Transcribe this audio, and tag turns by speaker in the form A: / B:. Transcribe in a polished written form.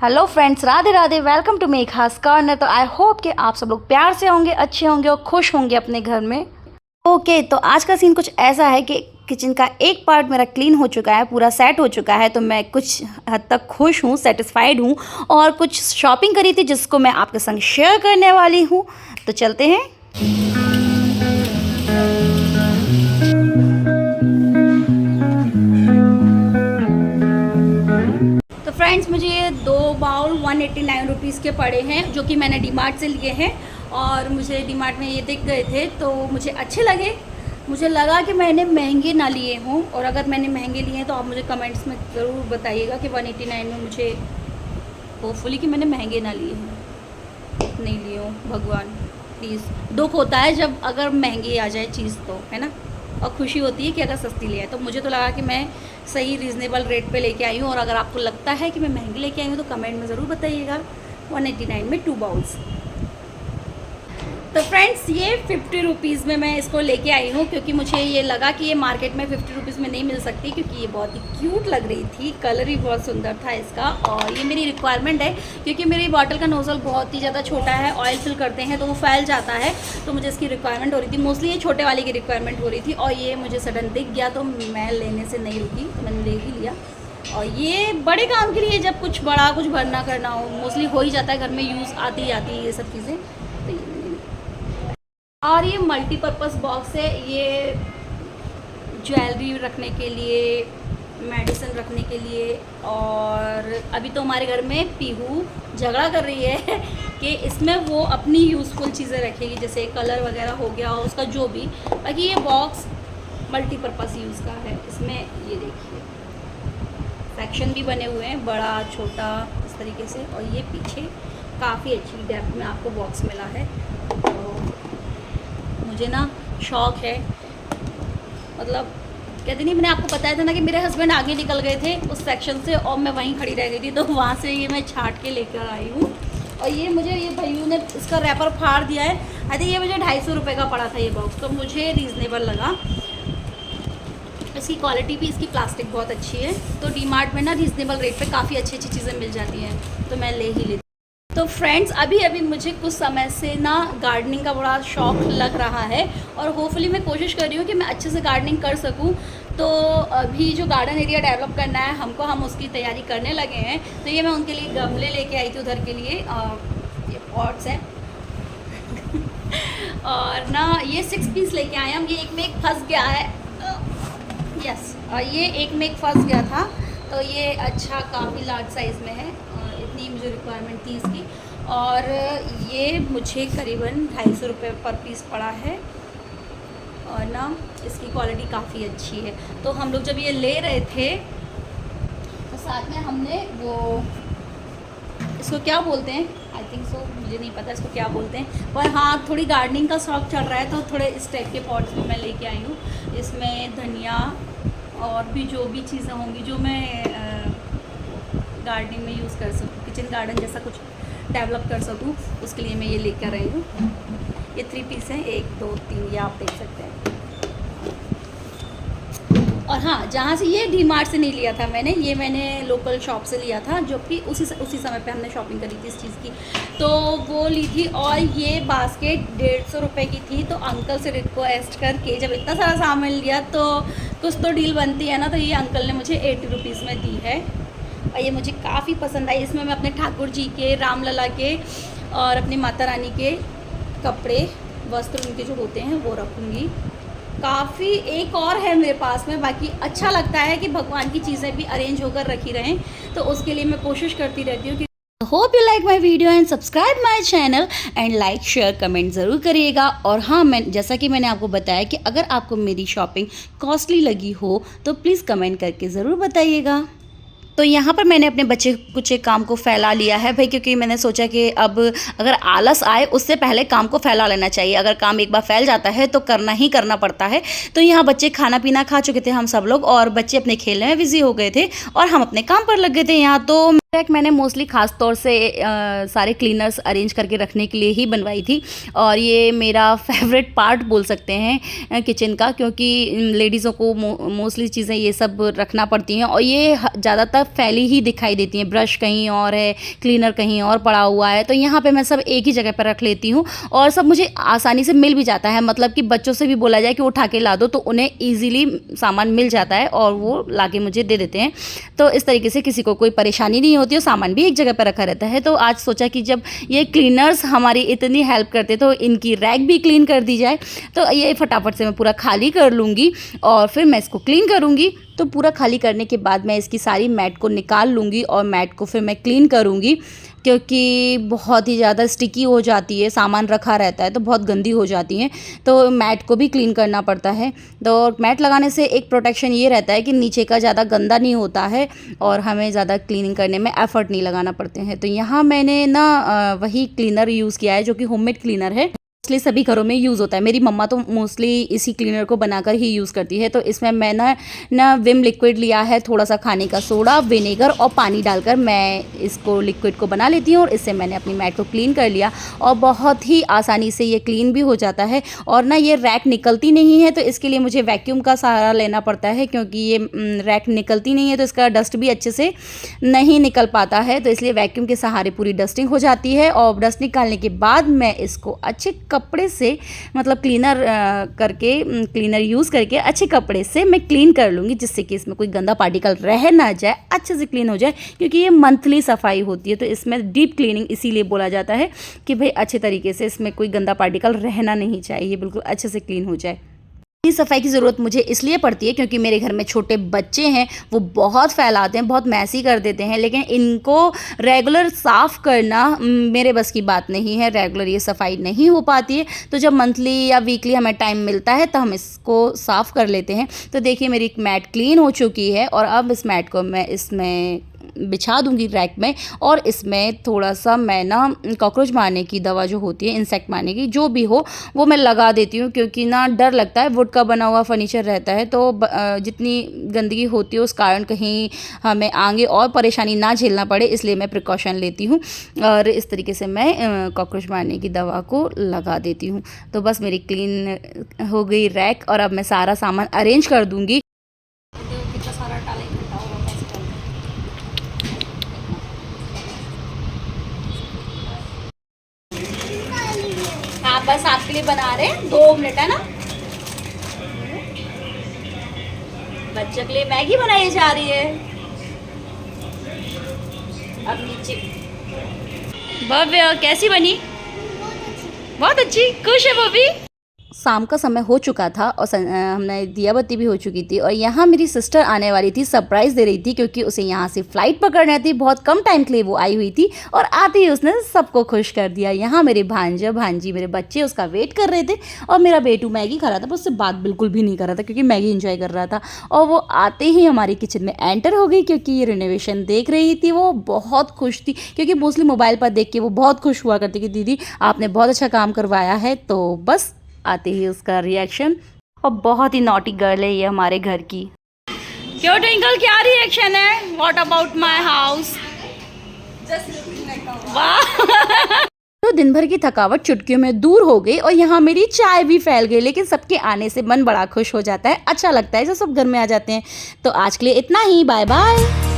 A: Hello friends, Radhe Radhe. Welcome to मेक हास corner. तो आई होप कि आप सब लोग प्यार से होंगे, अच्छे होंगे और खुश होंगे अपने घर में। ओके, तो आज का सीन कुछ ऐसा है कि किचन का एक पार्ट मेरा क्लीन हो चुका है, पूरा सेट हो चुका है। तो मैं कुछ हद तक खुश हूँ, सेटिस्फाइड हूँ और कुछ शॉपिंग करी थी जिसको मैं आपके संग शेयर करने वाली हूँ। तो चलते हैं। तो फ्रेंड्स, मुझे ये 2 बाउल 189 रुपीज़ के पड़े हैं, जो कि मैंने डीमार्ट से लिए हैं। और मुझे डीमार्ट में ये दिख गए थे तो मुझे अच्छे लगे। मुझे लगा कि मैंने महंगे ना लिए हों, और अगर मैंने महंगे लिए हैं तो आप मुझे कमेंट्स में ज़रूर बताइएगा कि 189 में मुझे होपफुली कि मैंने महंगे ना लिए हों, नहीं लिए हों। भगवान प्लीज़, दुख होता है जब अगर महंगी आ जाए चीज़, तो है ना, और खुशी होती है कि अगर सस्ती ले आए। तो मुझे तो लगा कि मैं सही रीज़नेबल रेट पे लेके आई हूँ। और अगर आपको लगता है कि मैं महंगी लेके आई हूँ तो कमेंट में ज़रूर बताइएगा। 189 में 2 बाउल्स। तो फ्रेंड्स, ये 50 रुपीज़ में मैं इसको लेके आई हूँ, क्योंकि मुझे ये लगा कि ये मार्केट में 50 रुपीज़ में नहीं मिल सकती, क्योंकि ये बहुत ही क्यूट लग रही थी। कलर भी बहुत सुंदर था इसका, और ये मेरी रिक्वायरमेंट है, क्योंकि मेरी बॉटल का नोज़ल बहुत ही ज़्यादा छोटा है। ऑयल फिल करते हैं तो वो फैल जाता है, तो मुझे इसकी रिक्वायरमेंट हो रही थी। मोस्टली ये छोटे वाले की रिक्वायरमेंट हो रही थी, और ये मुझे सडन दिख गया तो मैं लेने से नहीं रुकी, तो मैंने ले ही लिया। और ये बड़े काम के लिए, जब कुछ बड़ा कुछ भरना करना हो, मोस्टली हो ही जाता है घर में, यूज़ आती ही आती है ये सब चीज़ें। तो ये, और ये मल्टीपर्पज़ बॉक्स है। ये ज्वेलरी रखने के लिए, मेडिसिन रखने के लिए। और अभी तो हमारे घर में पीहू झगड़ा कर रही है कि इसमें वो अपनी यूज़फुल चीज़ें रखेगी, जैसे कलर वगैरह हो गया उसका जो भी। बाकी ये बॉक्स मल्टीपर्पज़ यूज़ का है। इसमें ये देखिए सेक्शन भी बने हुए हैं, बड़ा छोटा इस तरीके से। और ये पीछे काफ़ी अच्छी डेप्थ में आपको बॉक्स मिला है। तो मुझे ना शौक़ है, मतलब कहते नहीं, मैंने आपको बताया था ना कि मेरे हस्बैंड आगे निकल गए थे उस सेक्शन से और मैं वहीं खड़ी रह गई थी, तो वहाँ से ये मैं छाट के लेकर आई हूँ। और ये मुझे, ये भैया ने इसका रैपर फाड़ दिया है। आई थिंक ये मुझे 250 रुपये का पड़ा था ये बॉक्स, तो मुझे रीज़नेबल लगा। इसकी क्वालिटी भी, इसकी प्लास्टिक बहुत अच्छी है। तो डीमार्ट में ना रीज़नेबल रेट पे काफ़ी अच्छी अच्छी चीज़ें मिल जाती हैं, तो मैं ले ही लेती। तो फ्रेंड्स, अभी मुझे कुछ समय से ना गार्डनिंग का बड़ा शौक़ लग रहा है, और होपफुली मैं कोशिश कर रही हूँ कि मैं अच्छे से गार्डनिंग कर सकूँ। तो अभी जो गार्डन एरिया डेवलप करना है हमको, हम उसकी तैयारी करने लगे हैं। तो ये मैं उनके लिए गमले लेके आई थी उधर के लिए, ये पॉट्स हैं और ना ये 6 पीस लेके आए हम। ये एक में एक फंस गया है, यस, और ये एक में एक फंस गया था। तो ये अच्छा काफ़ी लार्ज साइज़ में है, इतनी मुझे रिक्वायरमेंट थी इसकी। और ये मुझे करीबन 250 रुपये पर पीस पड़ा है, और ना इसकी क्वालिटी काफ़ी अच्छी है। तो हम लोग जब ये ले रहे थे तो साथ में हमने वो, इसको क्या बोलते हैं, आई थिंक सो, मुझे नहीं पता इसको क्या बोलते हैं, पर हाँ, थोड़ी गार्डनिंग का शौक़ चल रहा है तो थोड़े इस टाइप के पॉट्स भी मैं लेके आई हूँ। इसमें धनिया और भी जो भी चीज़ें होंगी जो मैं गार्डनिंग में यूज़ कर सकूँ, किचन गार्डन जैसा कुछ डेवलप कर सकूँ, उसके लिए मैं ये लेकर आई हूँ। ये 3 पीस हैं, 1 2 3, ये आप देख सकते हैं। और हाँ, जहाँ से ये डीमार्ट से नहीं लिया था मैंने, ये मैंने लोकल शॉप से लिया था, जो कि उसी समय पे हमने शॉपिंग करी थी इस चीज़ की, तो वो ली थी। और ये बास्केट 150 रुपये की थी। तो अंकल से रिक्वेस्ट करके जब इतना सारा सामान लिया तो कुछ तो डील बनती है ना, तो ये अंकल ने मुझे 80 रुपीज़ में दी है, और ये मुझे काफ़ी पसंद आई। इसमें मैं अपने ठाकुर जी के, रामलला के और अपनी माता रानी के कपड़े, वस्त्र उनके जो होते हैं वो रखूँगी। काफ़ी एक और है मेरे पास में। बाकी अच्छा लगता है कि भगवान की चीज़ें भी अरेंज होकर रखी रहें, तो उसके लिए मैं कोशिश करती रहती हूँ कि hope you like my video and subscribe my channel and like share comment ज़रूर करिएगा। और हाँ, मैं जैसा कि मैंने आपको बताया कि अगर आपको मेरी शॉपिंग कॉस्टली लगी हो तो प्लीज़ कमेंट करके ज़रूर बताइएगा। तो यहाँ पर मैंने अपने बच्चे कुछ एक काम को फैला लिया है भाई, क्योंकि मैंने सोचा कि अब अगर आलस आए उससे पहले काम को फैला लेना चाहिए। अगर काम एक बार फैल जाता है तो करना ही करना पड़ता है। तो यहाँ बच्चे खाना पीना खा चुके थे हम सब लोग, और बच्चे अपने खेलने में बिजी हो गए थे और हम अपने काम पर लग गए थे। यहाँ तो रैक मैंने मोस्टली ख़ास तौर से सारे क्लीनर्स अरेंज करके रखने के लिए ही बनवाई थी, और ये मेरा फेवरेट पार्ट बोल सकते हैं किचन का, क्योंकि लेडीज़ों को मोस्टली चीज़ें ये सब रखना पड़ती हैं और ये ज़्यादातर फैली ही दिखाई देती हैं। ब्रश कहीं और है, क्लीनर कहीं और पड़ा हुआ है, तो यहाँ पे मैं सब एक ही जगह पर रख लेती हूँ और सब मुझे आसानी से मिल भी जाता है। मतलब कि बच्चों से भी बोला जाए कि उठा के ला दो तो उन्हें ईज़िली सामान मिल जाता है और वो ला के मुझे दे देते हैं। तो इस तरीके से किसी को कोई परेशानी नहीं होती है, सामान भी एक जगह पर रखा रहता है। तो आज सोचा कि जब ये क्लीनर्स हमारी इतनी हेल्प करते तो इनकी रैक भी क्लीन कर दी जाए। तो ये फटाफट से मैं पूरा खाली कर लूँगी और फिर मैं इसको क्लीन करूँगी। तो पूरा खाली करने के बाद मैं इसकी सारी मैट को निकाल लूँगी और मैट को फिर मैं क्लीन करूँगी, क्योंकि बहुत ही ज़्यादा स्टिकी हो जाती है, सामान रखा रहता है तो बहुत गंदी हो जाती हैं, तो मैट को भी क्लीन करना पड़ता है। तो मैट लगाने से एक प्रोटेक्शन ये रहता है कि नीचे का ज़्यादा गंदा नहीं होता है और हमें ज़्यादा क्लीनिंग करने में एफ़र्ट नहीं लगाना पड़ते हैं। तो यहाँ मैंने ना वही क्लीनर यूज़ किया है जो कि होममेड क्लीनर है, मोस्टली सभी घरों में यूज़ होता है। मेरी मम्मा तो मोस्टली इसी क्लीनर को बनाकर ही यूज़ करती है। तो इसमें मैं ना विम लिक्विड लिया है, थोड़ा सा खाने का सोडा, विनेगर और पानी डालकर मैं इसको लिक्विड को बना लेती हूँ और इससे मैंने अपनी मैट को क्लीन कर लिया और बहुत ही आसानी से ये क्लीन भी हो जाता है। और ना ये रैक निकलती नहीं है, तो इसके लिए मुझे वैक्यूम का सहारा लेना पड़ता है, क्योंकि ये रैक निकलती नहीं है तो इसका डस्ट भी अच्छे से नहीं निकल पाता है। तो इसलिए वैक्यूम के सहारे पूरी डस्टिंग हो जाती है और डस्ट निकालने के बाद मैं इसको अच्छे कपड़े से, मतलब क्लीनर यूज़ करके अच्छे कपड़े से मैं क्लीन कर लूँगी, जिससे कि इसमें कोई गंदा पार्टिकल रह ना जाए, अच्छे से क्लीन हो जाए। क्योंकि ये मंथली सफाई होती है तो इसमें डीप क्लीनिंग इसीलिए बोला जाता है कि भाई अच्छे तरीके से इसमें कोई गंदा पार्टिकल रहना नहीं चाहिए, बिल्कुल अच्छे से क्लीन हो जाए। सफाई की ज़रूरत मुझे इसलिए पड़ती है क्योंकि मेरे घर में छोटे बच्चे हैं, वो बहुत फैलाते हैं, बहुत मैसी कर देते हैं, लेकिन इनको रेगुलर साफ़ करना मेरे बस की बात नहीं है, रेगुलर ये सफाई नहीं हो पाती है। तो जब मंथली या वीकली हमें टाइम मिलता है तो हम इसको साफ़ कर लेते हैं। तो देखिए मेरी मैट क्लीन हो चुकी है और अब इस मैट को मैं इसमें बिछा दूंगी रैक में, और इसमें थोड़ा सा मैं ना कॉकरोच मारने की दवा जो होती है, इंसेक्ट मारने की जो भी हो, वो मैं लगा देती हूँ। क्योंकि ना डर लगता है, वुड का बना हुआ फर्नीचर रहता है तो जितनी गंदगी होती है उस कारण कहीं हमें आगे और परेशानी ना झेलना पड़े, इसलिए मैं प्रिकॉशन लेती हूँ और इस तरीके से मैं कॉकरोच मारने की दवा को लगा देती हूँ। तो बस मेरी क्लीन हो गई रैक और अब मैं सारा सामान अरेंज कर दूँगी। बस आपके लिए बना रहे हैं, 2 मिनट है ना। बच्चों के लिए मैगी बनाई जा रही है। अब नीचे भव्य कैसी बनी? बहुत अच्छी, खुश है वो भी। शाम का समय हो चुका था और हमने दिया बत्ती भी हो चुकी थी और यहाँ मेरी सिस्टर आने वाली थी, सरप्राइज़ दे रही थी क्योंकि उसे यहाँ से फ़्लाइट पकड़नी थी। बहुत कम टाइम के लिए वो आई हुई थी और आते ही उसने सबको खुश कर दिया। यहाँ मेरे भांजा भांजी, मेरे बच्चे उसका वेट कर रहे थे और मेरा बेटू मैगी खा रहा था, पर उससे बात बिल्कुल भी नहीं कर रहा था क्योंकि मैगी इंजॉय कर रहा था। और वो आते ही हमारी किचन में एंटर हो गई क्योंकि ये रिनोवेशन देख रही थी। वो बहुत खुश थी क्योंकि मोस्टली मोबाइल पर देख के वो बहुत खुश हुआ करती कि दीदी आपने बहुत अच्छा काम करवाया है। तो बस आते ही उसका रिएक्शन, और बहुत ही नॉटी गर्ल है ये हमारे घर की। क्यों ट्विंकल, क्या रिएक्शन है? What about my house? वाह। तो दिन भर की थकावट चुटकियों में दूर हो गई और यहाँ मेरी चाय भी फैल गई। लेकिन सबके आने से मन बड़ा खुश हो जाता है, अच्छा लगता है जब सब घर में आ जाते हैं। तो आज के लिए इतना ही, बाय बाय।